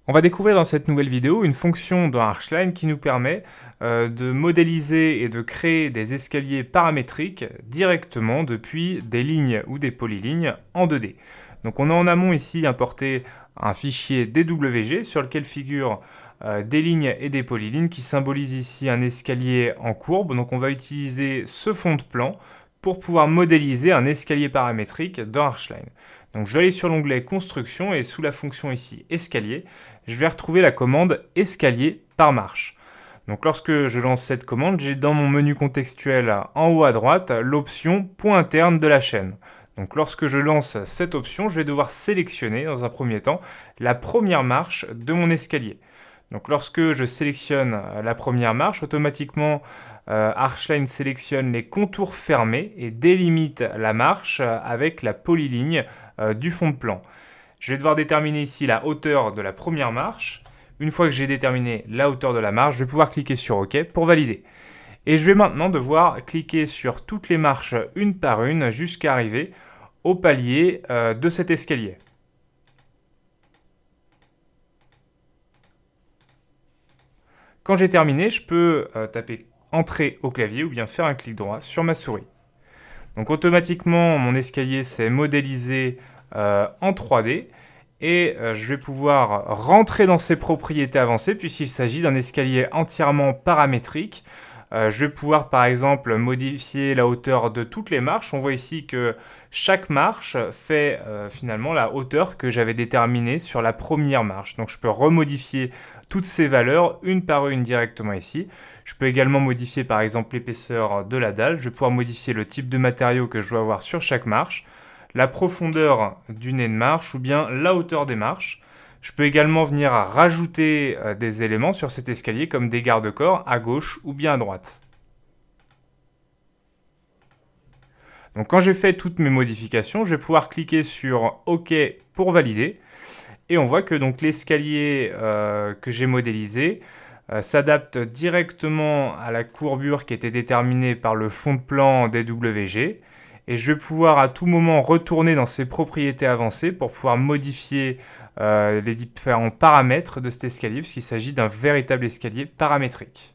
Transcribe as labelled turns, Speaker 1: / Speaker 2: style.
Speaker 1: On va découvrir dans cette nouvelle vidéo une fonction dans Archline qui nous permet de modéliser et de créer des escaliers paramétriques directement depuis des lignes ou des polylignes en 2D. Donc on a en amont ici importé un fichier DWG sur lequel figurent des lignes et des polylignes qui symbolisent ici un escalier en courbe. Donc on va utiliser ce fond de plan pour pouvoir modéliser un escalier paramétrique dans Archline. Donc je vais aller sur l'onglet construction et sous la fonction ici escalier, je vais retrouver la commande escalier par marche. Donc lorsque je lance cette commande, j'ai dans mon menu contextuel en haut à droite l'option point interne de la chaîne. Donc lorsque je lance cette option, je vais devoir sélectionner dans un premier temps la première marche de mon escalier. Donc lorsque je sélectionne la première marche, automatiquement Archline sélectionne les contours fermés et délimite la marche avec la polyligne du fond de plan. Je vais devoir déterminer ici la hauteur de la première marche. Une fois que j'ai déterminé la hauteur de la marche, je vais pouvoir cliquer sur OK pour valider. Et je vais maintenant devoir cliquer sur toutes les marches une par une jusqu'à arriver au palier de cet escalier. Quand j'ai terminé, je peux taper Entrée au clavier ou bien faire un clic droit sur ma souris. Donc automatiquement, mon escalier s'est modélisé en 3D et je vais pouvoir rentrer dans ses propriétés avancées puisqu'il s'agit d'un escalier entièrement paramétrique. Je vais pouvoir par exemple modifier la hauteur de toutes les marches. On voit ici que chaque marche fait finalement la hauteur que j'avais déterminée sur la première marche. Donc je peux remodifier toutes ces valeurs une par une directement ici. Je peux également modifier par exemple l'épaisseur de la dalle. Je vais pouvoir modifier le type de matériau que je dois avoir sur chaque marche, la profondeur du nez de marche ou bien la hauteur des marches. Je peux également venir à rajouter des éléments sur cet escalier comme des garde-corps à gauche ou bien à droite. Donc quand j'ai fait toutes mes modifications, je vais pouvoir cliquer sur OK pour valider. Et on voit que donc l'escalier que j'ai modélisé s'adapte directement à la courbure qui était déterminée par le fond de plan DWG. Et je vais pouvoir à tout moment retourner dans ses propriétés avancées pour pouvoir modifier les différents paramètres de cet escalier, puisqu'il s'agit d'un véritable escalier paramétrique.